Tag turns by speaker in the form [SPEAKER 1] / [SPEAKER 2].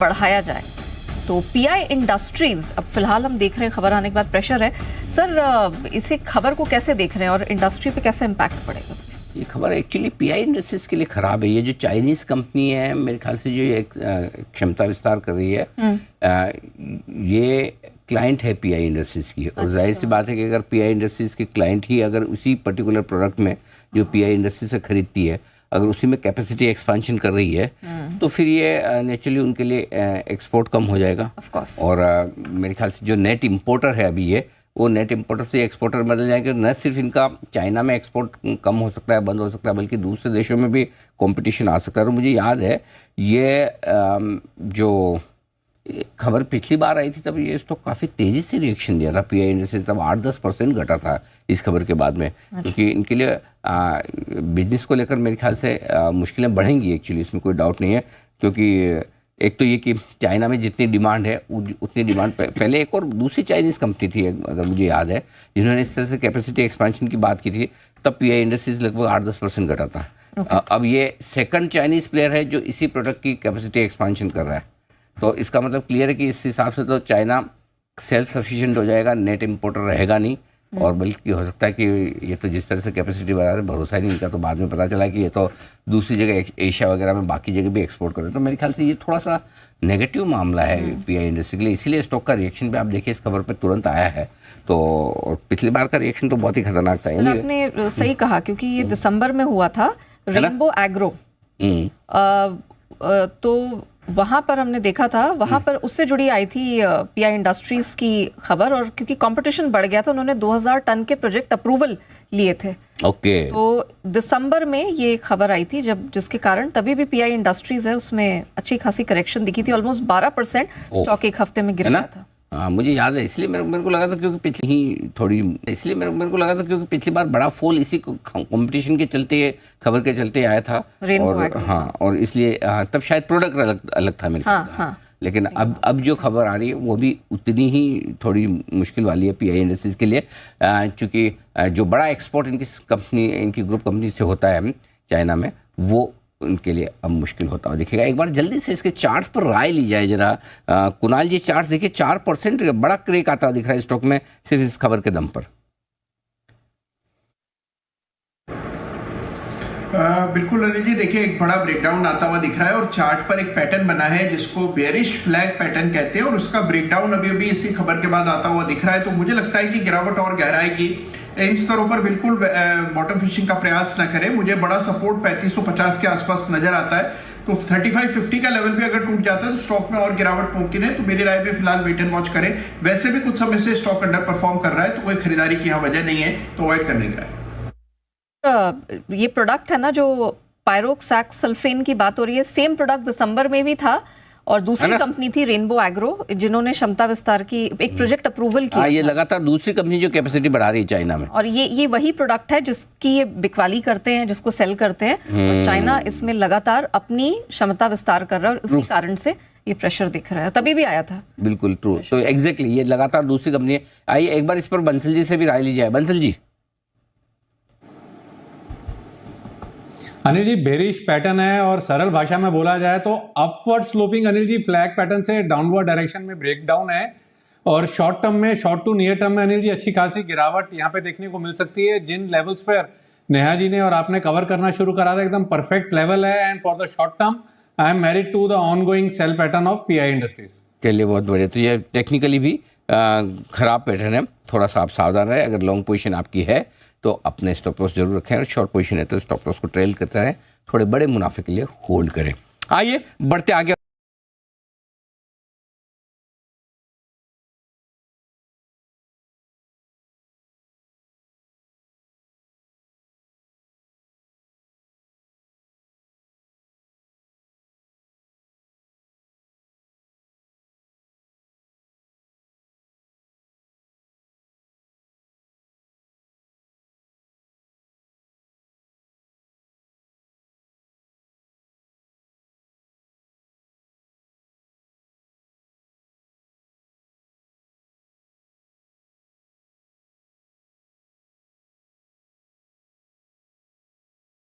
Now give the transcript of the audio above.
[SPEAKER 1] बढ़ाया जाए। तो पीआई इंडस्ट्रीज, अब फिलहाल हम देख रहे हैं खबर आने के बाद प्रेशर है सर, इसी खबर को कैसे देख रहे हैं और इंडस्ट्री पे कैसे इम्पैक्ट पड़ेगा? ये
[SPEAKER 2] खबर एक्चुअली पीआई इंडस्ट्रीज के लिए खराब है। ये जो चाइनीज कंपनी है मेरे ख्याल से जो ये क्षमता विस्तार कर रही है, ये क्लाइंट है पीआई इंडस्ट्रीज की। और जाहिर सी बात है कि अगर पीआई इंडस्ट्रीज के क्लाइंट ही अगर उसी पर्टिकुलर प्रोडक्ट में जो पीआई इंडस्ट्री से खरीदती है, अगर उसी में कैपेसिटी एक्सपेंशन कर रही है, तो फिर ये नेचुरली उनके लिए एक्सपोर्ट कम हो जाएगा। और मेरे ख्याल से जो नेट इम्पोर्टर है अभी वो नेट इम्पोर्टर से एक्सपोर्टर बदल जाएंगे। न सिर्फ इनका चाइना में एक्सपोर्ट कम हो सकता है, बंद हो सकता है, बल्कि दूसरे देशों में भी कंपटीशन आ सकता है। और मुझे याद है ये जो खबर पिछली बार आई थी तब ये तो काफ़ी तेज़ी से रिएक्शन दिया था पीआई इंडस्ट्री, तब 8-10% घटा था इस खबर के बाद में। क्योंकि इनके लिए बिजनेस को लेकर मेरे ख्याल से मुश्किलें बढ़ेंगी एक्चुअली, इसमें कोई डाउट नहीं है। क्योंकि एक तो ये कि चाइना में जितनी डिमांड है उतनी डिमांड पहले एक और दूसरी चाइनीज़ कंपनी थी अगर मुझे याद है, जिन्होंने इस तरह से कैपेसिटी एक्सपेंशन की बात की थी, तब पीआई इंडस्ट्रीज लगभग 8-10% घटा था। अब ये सेकंड चाइनीज़ प्लेयर है जो इसी प्रोडक्ट की कैपेसिटी एक्सपेंशन कर रहा है। तो इसका मतलब क्लियर है कि इस हिसाब से तो चाइना सेल्फ सफिशिएंट हो जाएगा, नेट इम्पोर्टर रहेगा नहीं। और बल्कि हो सकता है कि ये तो जिस तरह से कैपेसिटी बढ़ा रहे, भरोसा ही नहीं इनका, तो बाद में पता चला कि ये तो दूसरी जगह एशिया वगैरह में बाकी जगह भी एक्सपोर्ट कर रहे हैं। तो मेरे ख्याल से ये थोड़ा सा नेगेटिव मामला है पीआई इंडस्ट्री के लिए। इसीलिए स्टॉक का रिएक्शन भी आप देखिए इस खबर पर तुरंत आया है। तो और पिछली बार का रिएक्शन तो बहुत ही खतरनाक था।
[SPEAKER 1] आपने सही कहा, क्योंकि ये दिसंबर में हुआ था रेनबो एग्रो, तो वहां पर हमने देखा था, वहां पर उससे जुड़ी आई थी पीआई इंडस्ट्रीज की खबर। और क्योंकि कंपटीशन बढ़ गया था, उन्होंने 2000 टन के प्रोजेक्ट अप्रूवल लिए थे। तो दिसंबर में ये खबर आई थी, जिसके कारण तभी भी पीआई इंडस्ट्रीज है उसमें अच्छी खासी करेक्शन दिखी थी। ऑलमोस्ट 12% स्टॉक एक हफ्ते में गिर गया था।
[SPEAKER 2] हाँ, मुझे याद है। इसलिए मेरे को लगा था क्योंकि पिछली बार बड़ा फॉल इसी कंपटीशन के चलते, खबर के चलते आया था। और हाँ, और इसलिए तब शायद प्रोडक्ट अलग था मेरे ख्याल। लेकिन अब जो खबर आ रही है वो भी उतनी ही थोड़ी मुश्किल वाली है पीआई इंडस्ट्रीज के लिए। चूंकि जो बड़ा एक्सपोर्ट इनकी ग्रुप कंपनी से होता है चाइना में, वो उनके लिए अब मुश्किल होता है। देखिएगा एक बार जल्दी से इसके चार्ट पर राय ली जाए जरा। कुणाल जी, चार्ट देखिए, 4% बड़ा क्रेक आता दिख रहा है स्टॉक में सिर्फ इस खबर के दम पर।
[SPEAKER 3] बिल्कुल अनिल जी, देखिए एक बड़ा ब्रेकडाउन आता हुआ दिख रहा है और चार्ट पर एक पैटर्न बना है जिसको बेरिश फ्लैग पैटर्न कहते हैं, और उसका ब्रेकडाउन अभी इसी खबर के बाद आता हुआ दिख रहा है। तो मुझे लगता है कि गिरावट और गहराएगी। इन स्तरों पर बिल्कुल बॉटम फिशिंग का प्रयास न करें। मुझे बड़ा सपोर्ट 3550 के आसपास नजर आता है। तो 3550 का लेवल भी अगर टूट जाता है तो स्टॉक में और गिरावट मुमकिन है। तो मेरी राय में फिलहाल वेट एंड वॉच करें। वैसे भी कुछ समय से स्टॉक अंडर परफॉर्म कर रहा है, तो कोई खरीदारी की यहाँ वजह नहीं है, तो अवॉइड करने की राय।
[SPEAKER 1] ये प्रोडक्ट है ना जो पायरोक्सैक्सल्फेन की बात हो रही है, सेम प्रोडक्ट दिसंबर में भी था और दूसरी कंपनी थी रेनबो एग्रो, जिन्होंने क्षमता विस्तार की एक प्रोजेक्ट अप्रूवल किया।
[SPEAKER 2] ये लगातार दूसरी कंपनी जो कैपेसिटी बढ़ा रही है चाइना में,
[SPEAKER 1] और ये वही प्रोडक्ट है जिसकी ये बिकवाली करते हैं, जिसको सेल करते हैं। और चाइना इसमें लगातार अपनी क्षमता विस्तार कर रहा है और उसी कारण से ये प्रेशर दिख रहा है। तभी भी आया था।
[SPEAKER 2] बिल्कुल ट्रू। तो एग्जैक्टली ये लगातार दूसरी कंपनी है। आइए एक बार इस पर बंसल जी से भी राय ली जाए। बंसल जी।
[SPEAKER 4] अनिल जी, बेरिश पैटर्न है और सरल भाषा में बोला जाए तो upward sloping Anil G flag pattern से डाउनवर्ड डायरेक्शन में ब्रेकडाउन है। और शॉर्ट टर्म में, शॉर्ट टू नियर टर्म में अनिल जी अच्छी खासी गिरावट यहाँ पे देखने को मिल सकती है। जिन लेवल्स पर नेहा जी ने और आपने कवर करना शुरू करा था, एकदम परफेक्ट लेवल है। And for the short term I am married to the ongoing sale pattern of PI industries
[SPEAKER 2] के लिए। बहुत बढ़िया। तो ये टेक्निकली भी खराब पैटर्न है, थोड़ा सा आप सावधान रहे। अगर लॉन्ग पोजीशन आपकी है तो अपने स्टॉप लॉस जरूर रखें, और शॉर्ट पोजीशन है तो स्टॉप लॉस को ट्रेल करते रहें, थोड़े बड़े मुनाफे के लिए होल्ड करें। आइए बढ़ते आगे।